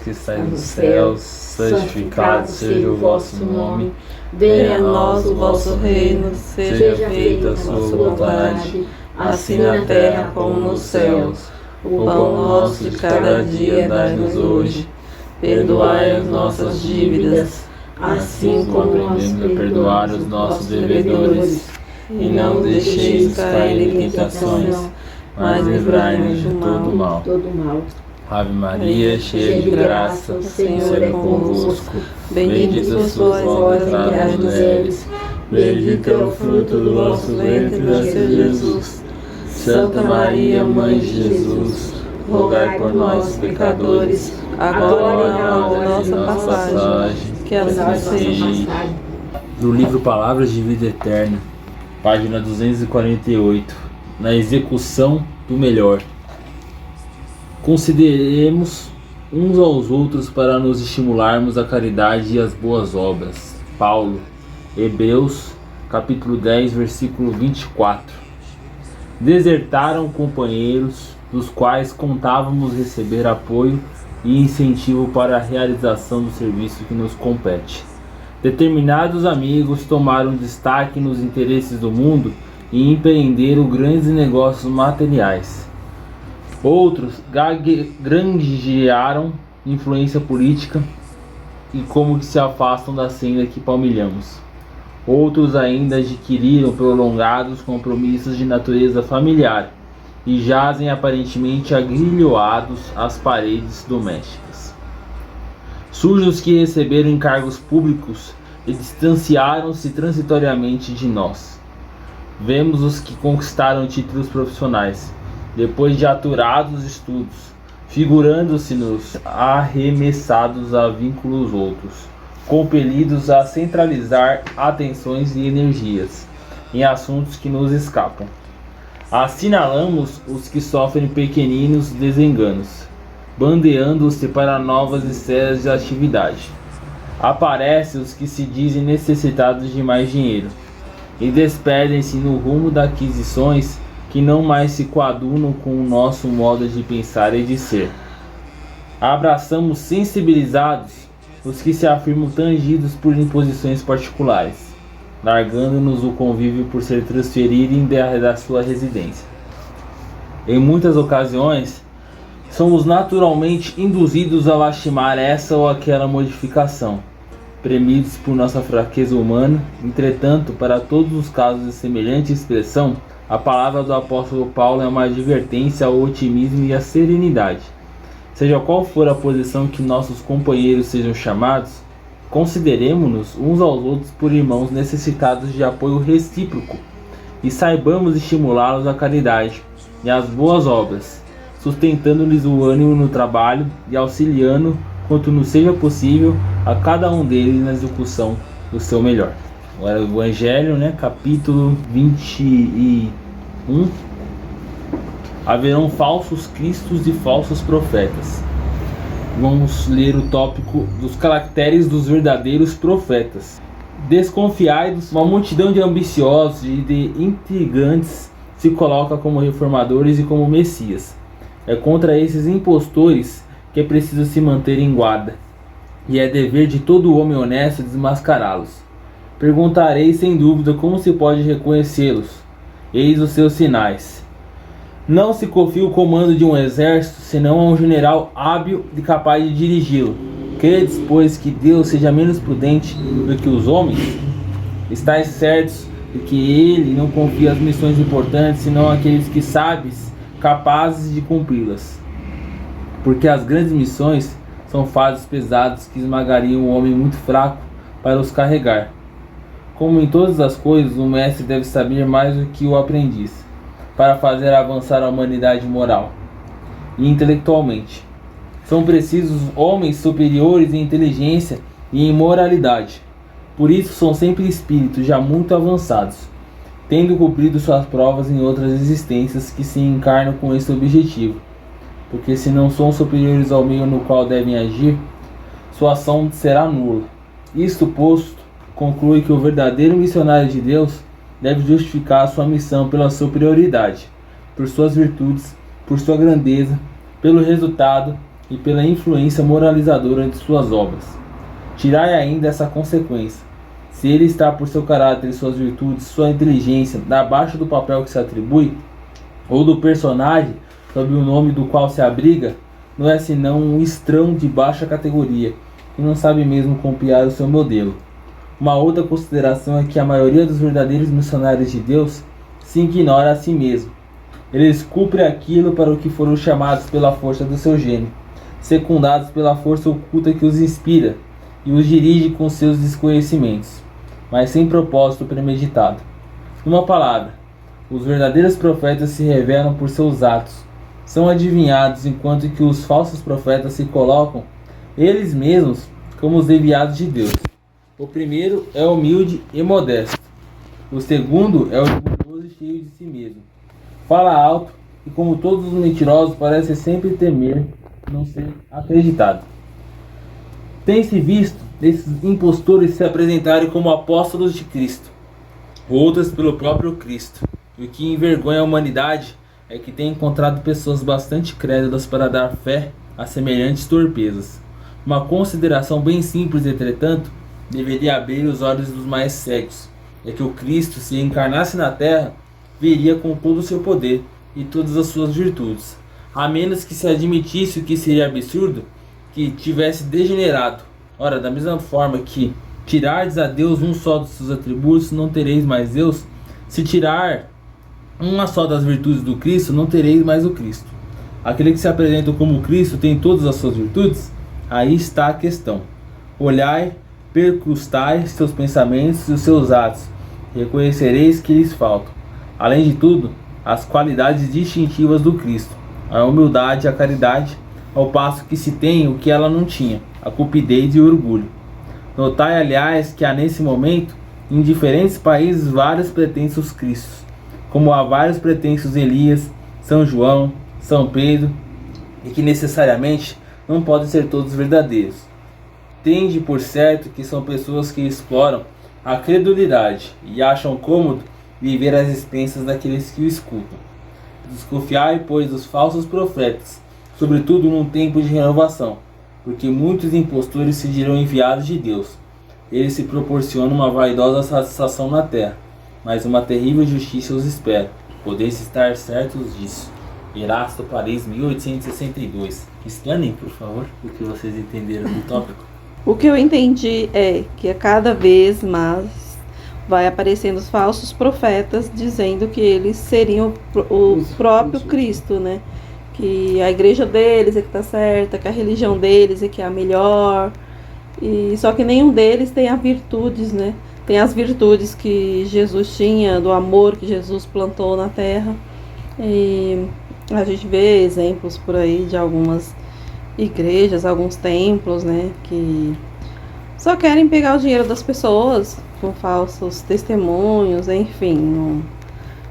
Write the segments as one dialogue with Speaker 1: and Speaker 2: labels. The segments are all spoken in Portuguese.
Speaker 1: que estais nos céus, santificado seja o vosso nome. Venha a nós o vosso reino, seja feita a sua vontade, assim na terra como nos céus. O pão nosso de cada dia dai-nos hoje. Perdoai as nossas dívidas, assim como nós perdoar os nossos devedores. E não deixeis cair em tentações, mas livrai-nos de todo mal. Ave Maria, cheia de graça, o Senhor é convosco. Bendita sois vós entre as mulheres, bendito é o fruto do vosso ventre, nosso Jesus. Santa Maria, Mãe de Jesus, rogai por nós, pecadores, agora e na hora de nossa passagem. Que assim seja. Do livro Palavras de Vida Eterna, página 248, na execução do melhor. Consideremos uns aos outros para nos estimularmos à caridade e às boas obras. Paulo, Hebreus, capítulo 10, versículo 24. Desertaram companheiros dos quais contávamos receber apoio e incentivo para a realização do serviço que nos compete. Determinados amigos tomaram destaque nos interesses do mundo e empreenderam grandes negócios materiais. Outros granjearam influência política e como que se afastam da senda que palmilhamos. Outros ainda adquiriram prolongados compromissos de natureza familiar e jazem aparentemente agrilhoados às paredes domésticas. Surgem os que receberam encargos públicos e distanciaram-se transitoriamente de nós. Vemos os que conquistaram títulos profissionais, depois de aturados estudos, figurando-se-nos arremessados a vínculos outros, compelidos a centralizar atenções e energias em assuntos que nos escapam. Assinalamos os que sofrem pequeninos desenganos, bandeando-se para novas esferas de atividade. Aparecem os que se dizem necessitados de mais dinheiro e despedem-se no rumo das aquisições que não mais se coadunam com o nosso modo de pensar e de ser. Abraçamos sensibilizados os que se afirmam tangidos por imposições particulares, largando-nos o convívio por se transferirem da sua residência. Em muitas ocasiões, somos naturalmente induzidos a lastimar essa ou aquela modificação, premidos por nossa fraqueza humana. Entretanto, para todos os casos de semelhante expressão, a palavra do apóstolo Paulo é uma advertência ao otimismo e à serenidade. Seja qual for a posição que nossos companheiros sejam chamados, consideremos-nos uns aos outros por irmãos necessitados de apoio recíproco e saibamos estimulá-los à caridade e às boas obras, sustentando-lhes o ânimo no trabalho e auxiliando, quanto nos seja possível, a cada um deles na execução do seu melhor. Agora o Evangelho, capítulo 21. Haverão falsos cristos e falsos profetas. Vamos ler o tópico dos caracteres dos verdadeiros profetas. Desconfiai de uma multidão de ambiciosos e de intrigantes se coloca como reformadores e como messias. É contra esses impostores que é preciso se manter em guarda, e é dever de todo homem honesto desmascará-los. Perguntarei sem dúvida como se pode reconhecê-los. Eis os seus sinais. Não se confia o comando de um exército, senão a um general hábil e capaz de dirigi-lo. Credes, pois, que Deus seja menos prudente do que os homens? Estais certos de que Ele não confia as missões importantes, senão aqueles que sabes, capazes de cumpri-las. Porque as grandes missões são fardos pesados que esmagariam um homem muito fraco para os carregar. Como em todas as coisas, o mestre deve saber mais do que o aprendiz, para fazer avançar a humanidade moral e intelectualmente. São precisos homens superiores em inteligência e em moralidade. Por isso são sempre espíritos já muito avançados, tendo cumprido suas provas em outras existências que se encarnam com esse objetivo. Porque se não são superiores ao meio no qual devem agir, sua ação será nula. Isto posto, conclui que o verdadeiro missionário de Deus deve justificar a sua missão pela superioridade, por suas virtudes, por sua grandeza, pelo resultado e pela influência moralizadora de suas obras. Tirai ainda essa consequência. Se ele está por seu caráter e suas virtudes, sua inteligência, abaixo do papel que se atribui, ou do personagem sob o nome do qual se abriga, não é senão um estrão de baixa categoria, que não sabe mesmo copiar o seu modelo. Uma outra consideração é que a maioria dos verdadeiros missionários de Deus se ignora a si mesmo. Eles cumprem aquilo para o que foram chamados pela força do seu gênio, secundados pela força oculta que os inspira e os dirige com seus desconhecimentos, mas sem propósito premeditado. Numa palavra, os verdadeiros profetas se revelam por seus atos, são adivinhados, enquanto que os falsos profetas se colocam, eles mesmos, como os enviados de Deus. O primeiro é humilde e modesto. O segundo é orgulhoso e cheio de si mesmo. Fala alto e, como todos os mentirosos, parece sempre temer não ser acreditado. Tem-se visto esses impostores se apresentarem como apóstolos de Cristo, outros pelo próprio Cristo. E o que envergonha a humanidade é que tem encontrado pessoas bastante crédulas para dar fé a semelhantes torpezas. Uma consideração bem simples, entretanto, deveria abrir os olhos dos mais cegos. É que o Cristo, se encarnasse na terra, viria com todo o seu poder e todas as suas virtudes, a menos que se admitisse o que seria absurdo, que tivesse degenerado. Ora, da mesma forma que tirardes a Deus um só dos seus atributos, não tereis mais Deus. Se tirar uma só das virtudes do Cristo, não tereis mais o Cristo. Aquele que se apresenta como Cristo tem todas as suas virtudes? Aí está a questão. Olhai, percrustai seus pensamentos e os seus atos, reconhecereis que lhes faltam, além de tudo, as qualidades distintivas do Cristo, a humildade e a caridade, ao passo que se tem o que ela não tinha, a cupidez e o orgulho. Notai, aliás, que há nesse momento, em diferentes países, vários pretensos Cristos, como há vários pretensos Elias, São João, São Pedro, e que necessariamente não podem ser todos verdadeiros. Tende por certo que são pessoas que exploram a credulidade e acham cômodo viver às expensas daqueles que o escutam. Desconfiai, pois, dos falsos profetas, sobretudo num tempo de renovação, porque muitos impostores se dirão enviados de Deus. Eles se proporcionam uma vaidosa satisfação na terra, mas uma terrível justiça os espera. Podeis estar certos disso. Erasto, Paris, 1862. Explanem, por favor, o que vocês entenderam do tópico.
Speaker 2: O que eu entendi é que a cada vez mais vai aparecendo os falsos profetas dizendo que eles seriam o próprio Cristo, né? Que a igreja deles é que está certa, que a religião deles é que é a melhor. E só que nenhum deles tem as virtudes, né? Tem as virtudes que Jesus tinha, do amor que Jesus plantou na terra. E a gente vê exemplos por aí de algumas igrejas, alguns templos, né, que só querem pegar o dinheiro das pessoas com falsos testemunhos, enfim.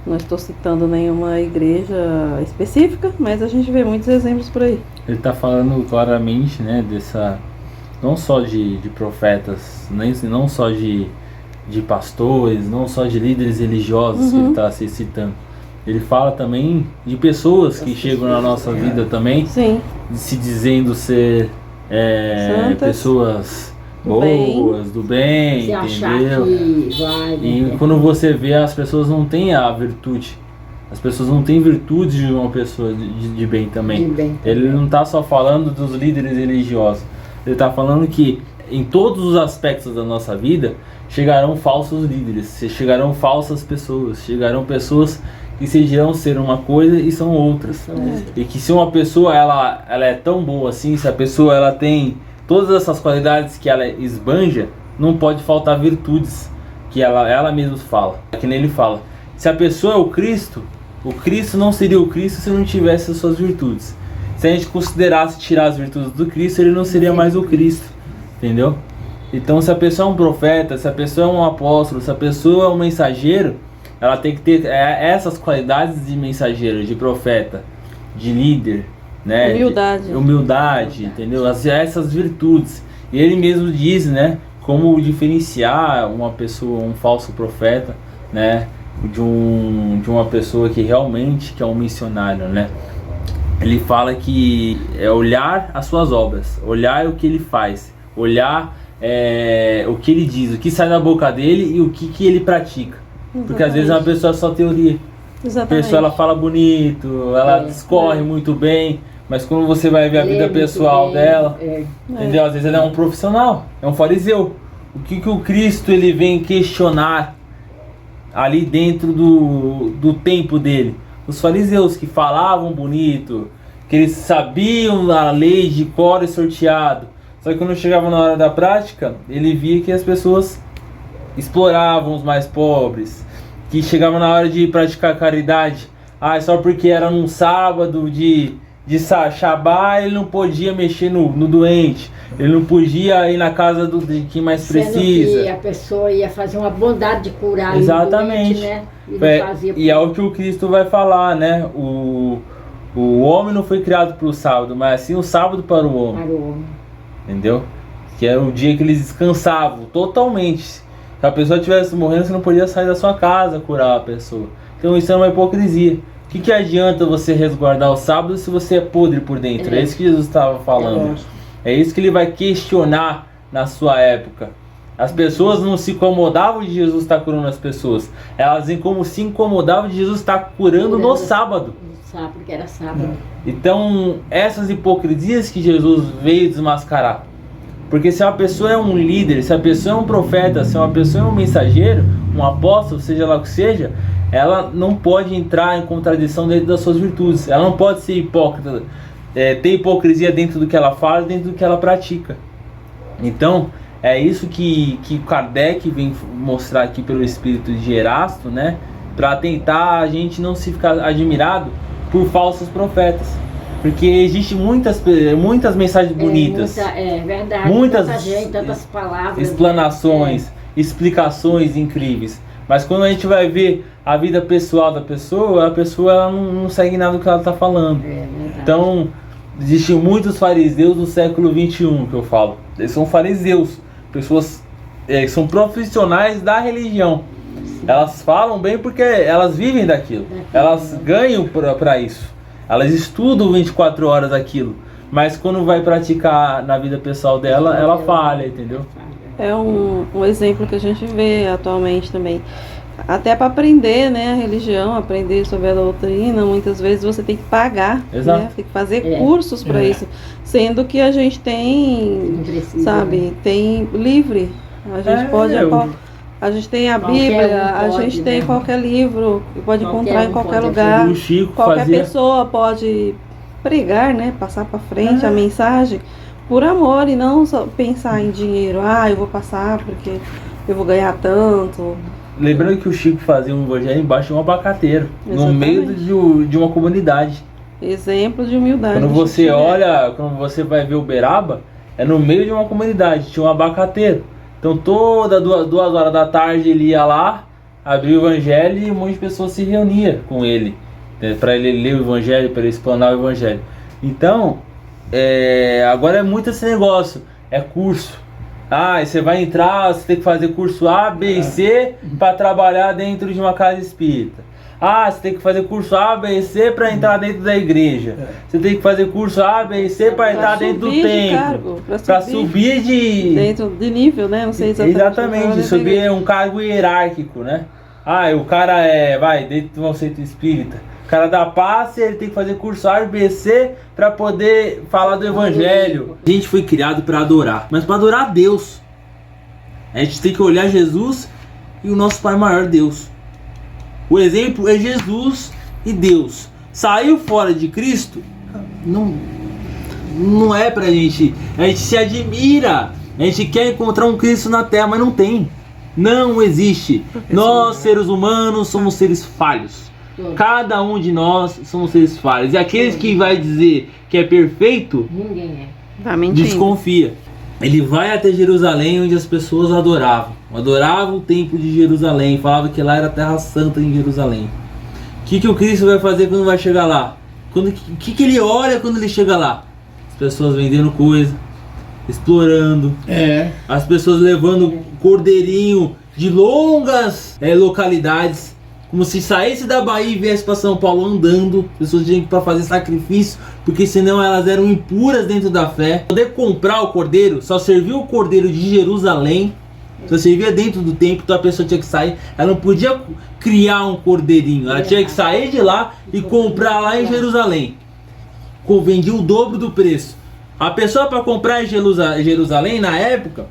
Speaker 2: Não estou citando nenhuma igreja específica, mas a gente vê muitos exemplos por aí.
Speaker 1: Ele está falando claramente, né, dessa, não só de profetas, não só de pastores, não só de líderes religiosos que ele está se citando. Ele fala também de pessoas que chegam na nossa vida também,
Speaker 2: sim,
Speaker 1: se dizendo ser pessoas boas, do bem, entendeu? E quando você vê, as pessoas não têm a virtude. As pessoas não têm virtude de uma pessoa de bem também. Ele não está só falando dos líderes religiosos. Ele está falando que em todos os aspectos da nossa vida chegarão falsos líderes, chegarão falsas pessoas, chegarão pessoas que se dirão ser uma coisa e são outras. E que se uma pessoa ela é tão boa assim, se a pessoa ela tem todas essas qualidades que ela esbanja, não pode faltar virtudes que ela mesma fala. É que nem ele fala, se a pessoa é o Cristo não seria o Cristo se não tivesse as suas virtudes. Se a gente considerasse tirar as virtudes do Cristo, ele não seria mais o Cristo, entendeu? Então, se a pessoa é um profeta, se a pessoa é um apóstolo, se a pessoa é um mensageiro, ela tem que ter essas qualidades de mensageiro, de profeta, de líder, né? Humildade, entendeu? Essas virtudes. E ele mesmo diz, né, como diferenciar uma pessoa, um falso profeta, né, de uma pessoa que realmente que é um missionário, né? ele fala que é olhar as suas obras, olhar o que ele faz, olhar o que ele diz, o que sai da boca dele e o que ele pratica.
Speaker 2: Exatamente.
Speaker 1: Porque às vezes é uma pessoa só teoria.
Speaker 2: Exatamente.
Speaker 1: A pessoa ela fala bonito, ela discorre muito bem, mas quando você vai ver a vida pessoal dela, entendeu? Às vezes ela é um profissional, é um fariseu. O que o Cristo ele vem questionar ali dentro do tempo dele? Os fariseus que falavam bonito, que eles sabiam a lei de cor e sorteado. Só que quando chegava na hora da prática, ele via que as pessoas exploravam os mais pobres, que chegava na hora de praticar caridade, só porque era num sábado de Shabá, ele não podia mexer no doente, ele não podia ir na casa de quem mais precisa.
Speaker 3: Que a pessoa ia fazer uma bondade de curar.
Speaker 1: Exatamente.
Speaker 3: O doente, né?
Speaker 1: E é o que o Cristo vai falar, né? O homem não foi criado para o sábado, mas sim o sábado para o homem.
Speaker 3: Para o homem.
Speaker 1: Entendeu? Que era o dia que eles descansavam totalmente. Se a pessoa estivesse morrendo, você não podia sair da sua casa curar a pessoa. Então isso é uma hipocrisia. O que adianta você resguardar o sábado se você é podre por dentro? É isso que Jesus estava falando. É isso que ele vai questionar na sua época. As pessoas não se incomodavam de Jesus estar curando as pessoas. Elas como se incomodavam de Jesus estar curando no sábado.
Speaker 3: Porque era sábado.
Speaker 1: Então, essas hipocrisias que Jesus veio desmascarar. Porque se uma pessoa é um líder, se a pessoa é um profeta, se uma pessoa é um mensageiro, um apóstolo, seja lá o que seja, ela não pode entrar em contradição dentro das suas virtudes. Ela não pode ser hipócrita, ter hipocrisia dentro do que ela faz, dentro do que ela pratica. Então, é isso que Kardec vem mostrar aqui pelo espírito de Erasto, né? Para tentar a gente não se ficar admirado por falsos profetas. Porque existe muitas mensagens bonitas.
Speaker 3: Verdade.
Speaker 1: Muitas
Speaker 3: tanta gente, tantas palavras.
Speaker 1: Explanações, explicações incríveis. Mas quando a gente vai ver a vida pessoal da pessoa, a pessoa ela não segue nada do que ela está falando. Então, existem muitos fariseus do século XXI, que eu falo. Eles são fariseus, pessoas que são profissionais da religião. Elas falam bem porque elas vivem daquilo. Elas ganham para isso. Elas estudam 24 horas aquilo. Mas quando vai praticar na vida pessoal dela, ela falha, entendeu?
Speaker 2: É um exemplo que a gente vê atualmente também. Até para aprender, né, a religião, aprender sobre a doutrina, muitas vezes você tem que pagar, né? Tem que fazer cursos para isso. Sendo que a gente tem, tem livre. A gente pode... A gente tem a Bíblia, a gente tem qualquer livro, pode encontrar em qualquer lugar. Qualquer pessoa pode pregar, né? Passar para frente a mensagem por amor e não só pensar em dinheiro. Eu vou passar porque eu vou ganhar tanto.
Speaker 1: Lembrando que o Chico fazia um evangelho embaixo de um abacateiro, no meio de uma comunidade.
Speaker 2: Exemplo de humildade.
Speaker 1: Quando você olha, quando você vai ver Uberaba, é no meio de uma comunidade, tinha um abacateiro. Então toda 2 horas da tarde ele ia lá, abria o evangelho e um monte de pessoas se reunia com ele, para ele ler o evangelho, para ele explanar o evangelho. Então, agora é muito esse negócio, é curso. Você vai entrar, você tem que fazer curso A, B e C para trabalhar dentro de uma casa espírita. Você tem que fazer curso A, B e C para entrar dentro da igreja. Você tem que fazer curso A, B e C para entrar dentro do templo. Para subir
Speaker 2: dentro de nível, né? Não sei exatamente.
Speaker 1: Exatamente, subir um cargo hierárquico, né? O cara dentro do conceito espírita. O cara da paz, ele tem que fazer curso A, B e C para poder falar do evangelho. A gente foi criado para adorar, mas para adorar a Deus. A gente tem que olhar Jesus e o nosso Pai maior, Deus. O exemplo é Jesus e Deus. Saiu fora de Cristo, não é pra gente. A gente se admira, a gente quer encontrar um Cristo na Terra, mas não tem. Não existe. Nós, seres humanos, somos seres falhos. Cada um de nós somos seres falhos. E aqueles que vai dizer que é perfeito,
Speaker 3: ninguém
Speaker 1: desconfia. Ele vai até Jerusalém, onde as pessoas adoravam o templo de Jerusalém, falava que lá era a terra santa em Jerusalém. O que o Cristo vai fazer quando vai chegar lá? O que ele olha quando ele chega lá? As pessoas vendendo coisa, explorando, as pessoas levando cordeirinho de longas localidades, como se saísse da Bahia e viesse para São Paulo andando. As pessoas tinham que para fazer sacrifício, porque senão elas eram impuras dentro da fé. Poder comprar o cordeiro, só servia o cordeiro de Jerusalém, só servia dentro do templo, então a pessoa tinha que sair. Ela não podia criar um cordeirinho, ela tinha que sair de lá e comprar lá em Jerusalém. Vendia o dobro do preço. A pessoa, para comprar em Jerusalém na época,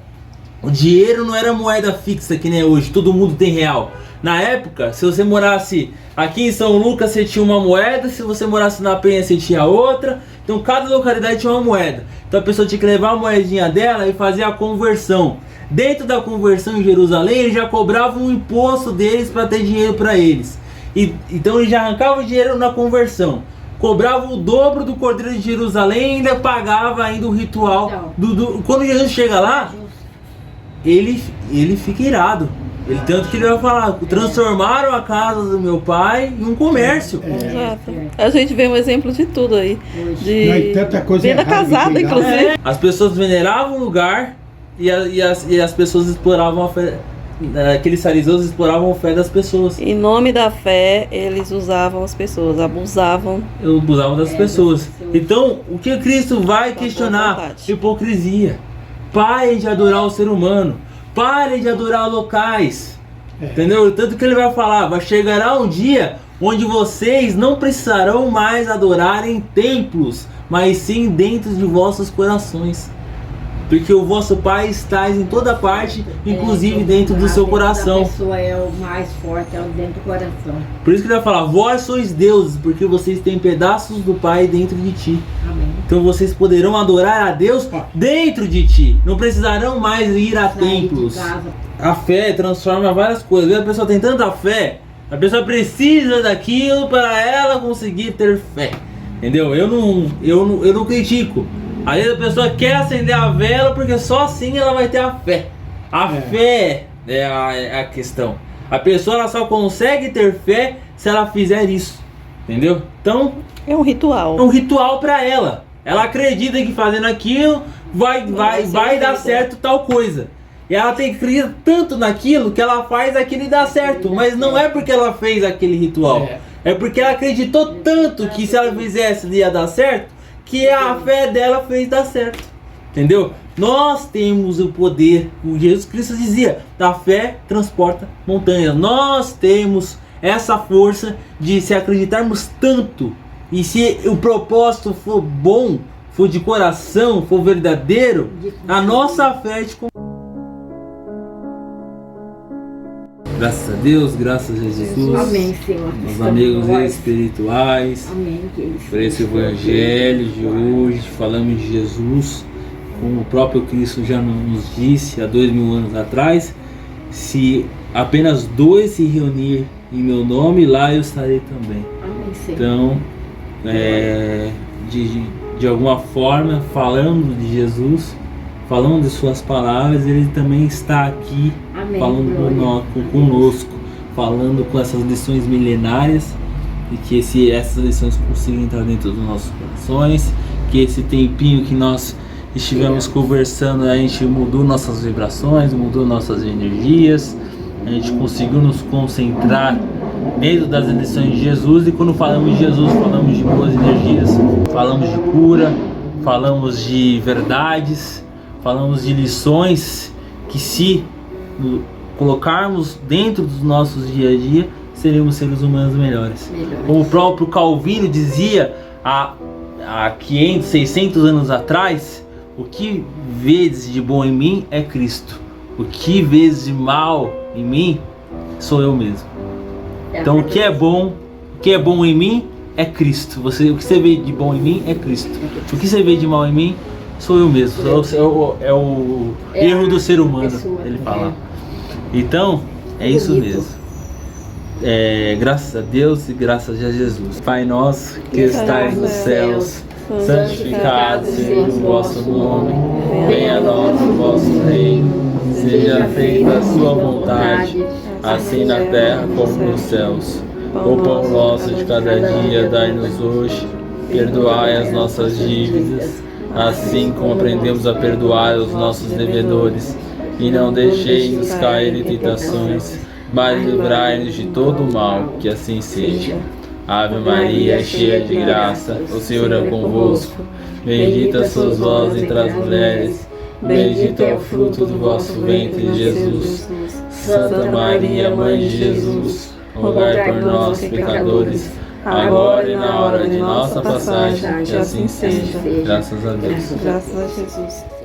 Speaker 1: o dinheiro não era moeda fixa que nem hoje, todo mundo tem real. Na época, se você morasse aqui em São Lucas, você tinha uma moeda, se você morasse na Penha, você tinha outra. Então cada localidade tinha uma moeda. Então a pessoa tinha que levar a moedinha dela e fazer a conversão. Dentro da conversão em Jerusalém, eles já cobravam um imposto deles para ter dinheiro para eles. Então eles já arrancavam o dinheiro na conversão. Cobrava o dobro do cordeiro de Jerusalém e ainda pagava ainda o ritual. Quando Jesus chega lá, ele fica irado. Tanto que ele vai falar, transformaram a casa do meu pai em um comércio.
Speaker 2: Exato. A gente vê um exemplo de tudo aí. De
Speaker 4: tanta coisa
Speaker 2: vida casada, inclusive.
Speaker 1: As pessoas veneravam o lugar e as pessoas exploravam a fé. Aqueles fariseus exploravam a fé das pessoas.
Speaker 2: Em nome da fé, eles usavam as pessoas, abusavam
Speaker 1: das pessoas. Então, o que Cristo vai questionar? Hipocrisia. Parem de adorar o ser humano. Parem de adorar locais. Entendeu? Tanto que ele vai falar, chegará um dia onde vocês não precisarão mais adorar em templos, mas sim dentro de vossos corações. Porque o vosso Pai está em toda parte, inclusive dentro do seu coração.
Speaker 3: A pessoa é o mais forte, é o dentro do coração.
Speaker 1: Por isso que ele vai falar, vós sois deuses, porque vocês têm pedaços do Pai dentro de ti.
Speaker 3: Amém.
Speaker 1: Então vocês poderão adorar a Deus dentro de ti. Não precisarão mais ir a templos. A fé transforma várias coisas. A pessoa tem tanta fé, a pessoa precisa daquilo para ela conseguir ter fé. Entendeu? Eu não critico. Às vezes a pessoa quer acender a vela porque só assim ela vai ter a fé. A fé é a questão. A pessoa ela só consegue ter fé se ela fizer isso. Entendeu? Então
Speaker 2: é um ritual.
Speaker 1: É um ritual para ela. Ela acredita que fazendo aquilo vai dar certo tal coisa. E ela tem que acreditar tanto naquilo que ela faz aquilo e dá certo. Mas não é porque ela fez aquele ritual. É porque ela acreditou tanto que se ela fizesse ia dar certo, que a fé dela fez dar certo. Entendeu? Nós temos o poder, como Jesus Cristo dizia, da fé transporta montanhas. Nós temos essa força de se acreditarmos tanto, e se o propósito for bom, for de coração, for verdadeiro, a nossa fé é de... Graças a Deus, graças a Jesus.
Speaker 3: Amém, Senhor.
Speaker 1: Os amigos espirituais.
Speaker 3: Amém.
Speaker 1: Por esse evangelho de hoje, falamos de Jesus, como o próprio Cristo já nos disse há 2000 anos atrás: se apenas 2 se reunir em meu nome, lá eu estarei também.
Speaker 3: Amém, Senhor.
Speaker 1: Então, de alguma forma, falando de Jesus, falando de suas palavras, ele também está aqui.
Speaker 3: Amém,
Speaker 1: falando conosco, falando com essas lições milenárias, e que essas lições consigam entrar dentro dos nossos corações, que esse tempinho que nós estivemos conversando, a gente mudou nossas vibrações, mudou nossas energias, a gente conseguiu nos concentrar dentro das lições de Jesus. E quando falamos de Jesus, falamos de boas energias, falamos de cura, falamos de verdades, falamos de lições que, se colocarmos dentro dos nossos dia a dia, seremos seres humanos melhores. Como o próprio Calvino dizia há 500, 600 anos atrás: o que vês de bom em mim é Cristo, o que vês de mal em mim sou eu mesmo. Então o que é bom em mim é Cristo. O que você vê de bom em mim é Cristo. O que você vê de mal em mim sou eu mesmo. É o erro do ser humano, ele fala. Então, é isso mesmo. Graças a Deus e graças a Jesus. Pai nosso que estais nos céus, santificado seja o vosso nome. Venha a nós o vosso reino. Seja feita a sua vontade, assim na terra como nos céus. O pão nosso de cada dia dai-nos hoje. Perdoai as nossas dívidas, assim como aprendemos a perdoar os nossos devedores. E não deixeis-nos cair em tentações, mas livrai-nos de todo o mal, que assim seja. Ave Maria, cheia de graça, o Senhor é convosco. Bendita sois vós entre as mulheres, bendito é o fruto do vosso ventre, Jesus. Santa Maria, Mãe de Jesus, rogai por nós, pecadores, agora e na hora de nossa passagem, que assim seja. Graças a Deus.
Speaker 2: Graças a Jesus.